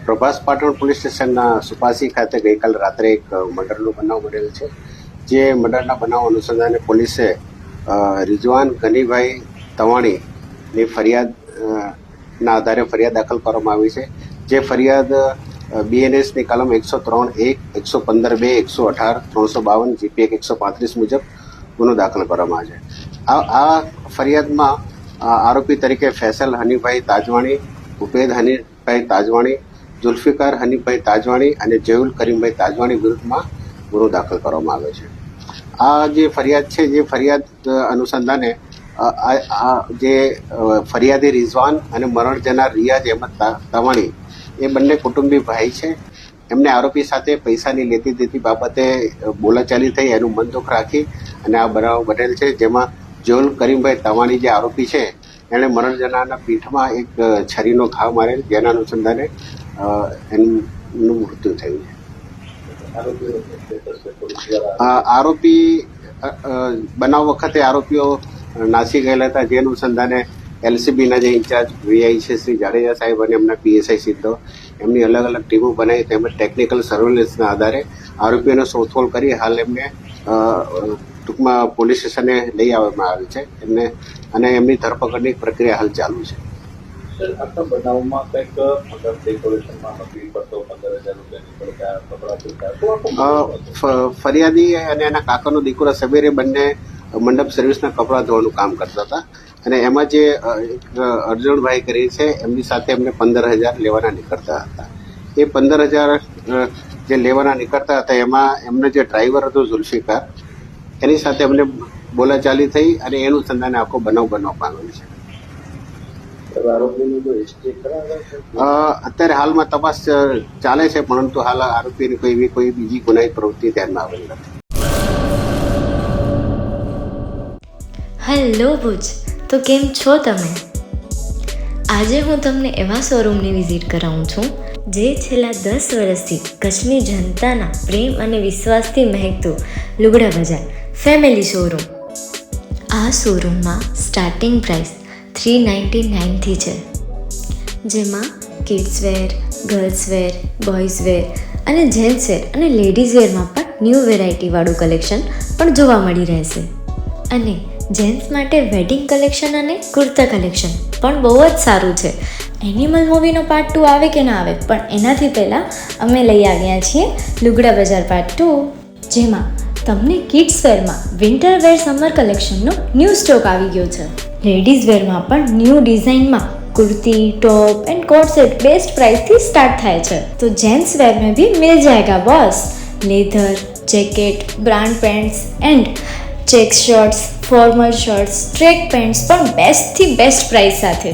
Prabhas Patan police સ્ટેશનના સુપાસી ખાતે ગઈકાલ રાત્રે એક મર્ડરનો બનાવ બનેલ છે. જે મર્ડરના બનાવ અનુસંધાને પોલીસે રિઝવાન ગનીભાઈ તવાણીની ફરિયાદના આધારે ફરિયાદ દાખલ કરવામાં આવી છે. જે ફરિયાદ BNSની કલમ 103(1), 115(2), 118, 352, GP 135 મુજબ ગુનો દાખલ કરવામાં આવે છે. આ ફરિયાદમાં આરોપી તરીકે ફૈસલ હનીભાઈ તાજવાણી, ઉપેદ હનીભાઈ તાજવાણી, ઝુલ્ફિકાર હનીભાઈ તાજવાણી અને જયુલ કરીમભાઈ તાજવાણી વિરુદ્ધમાં ગુનો દાખલ કરવામાં આવ્યો છે. આ જે ફરિયાદ છે, જે ફરિયાદ અનુસંધાને જે ફરિયાદી રિઝવાન અને મરણ જનાર રિયાઝ અહેમદ તવાણી એ બંને કુટુંબી ભાઈ છે. એમને આરોપી સાથે પૈસાની લેતી દેતી બાબતે બોલાચાલી થઈ, એનું મન દુઃખ રાખી અને આ બનાવ બનેલ છે. જેમાં જયુલ કરીમભાઈ તવાણી જે આરોપી છે, એણે મરણ જનારના પીઠમાં એક છરીનો ઘા મારેલ, જેના અનુસંધાને એનું મૃત્યુ થયું છે. આરોપી બનાવ વખતે આરોપીઓ નાસી ગયેલા હતા, જે અનુસંધાને LCBના જે ઇન્ચાર્જ VI છે શ્રી જાડેજા સાહેબ અને એમના PSI સિદ્ધો એમની અલગ અલગ ટીમો બનાવી તેમજ ટેકનિકલ સર્વેલન્સના આધારે આરોપીઓને શોધખોળ કરી હાલ એમને ટૂંકમાં પોલીસ સ્ટેશને લઈ આવવામાં આવે છે એમને, અને એમની ધરપકડની પ્રક્રિયા હાલ ચાલુ છે. ફરિયાદી અને એના કાકાનો દીકરો સબેરે બંને મંડપ સર્વિસના કપડાં ધોવાનું કામ કરતા હતા અને એમાં જે અર્જુનભાઈ કરી છે એમની સાથે એમને 15,000 લેવાના નીકળતા હતા. એ 15,000 જે લેવાના નીકળતા હતા એમાં એમનો જે ડ્રાઈવર હતો ઝુલ્ફિકાર, એની સાથે એમને બોલાચાલી થઈ અને એનું સંધાને આખો બનાવ બનવામાં આવેલ છે. અત્યારે હાલમાં તપાસ ચાલે છે, પરંતુ હાલ આરોપીની કોઈ બીજી ગુનાહિત પ્રવૃત્તિ ધ્યાનમાં આવેલ નથી. હેલો ભુજ, તો કેમ છો તમે? આજે હું તમને એવા શોરૂમની વિઝિટ કરાવું છું જે છેલ્લા 10 વર્ષથી કચ્છની જનતાના પ્રેમ અને વિશ્વાસથી મહેકતું લુગડા બજાર ફેમિલી શોરૂમ. આ શોરૂમમાં સ્ટાર્ટિંગ પ્રાઇસ 399થી છે, જેમાં kids wear, girls wear, boys wear અને જેન્ટ્સ વેર અને લેડીઝ વેરમાં પણ ન્યૂ વેરાયટીવાળું કલેક્શન પણ જોવા મળી રહેશે. અને જેન્ટ્સ માટે વેડિંગ કલેક્શન અને કુર્તા કલેક્શન પણ બહુ જ સારું છે. એનિમલ મૂવીનો પાર્ટ 2 આવે કે ના આવે, પણ એનાથી પહેલાં અમે લઈ આવ્યા છીએ લુગડા બજાર પાર્ટ 2, જેમાં તમને કિડ્સ વેરમાં વિન્ટર વેર સમર કલેક્શનનો ન્યૂ સ્ટોક આવી ગયો છે. લેડીઝ વેરમાં પણ ન્યૂ ડિઝાઇનમાં kurti, top and coat set best price थी स्टार्ट थाय छे. तो जेंट्स वेर में भी मिल जाएगा boss. Leather, jacket, brand pants and check shirts, formal shirts, track pants पण बेस्ट थी बेस्ट प्राइस साथे.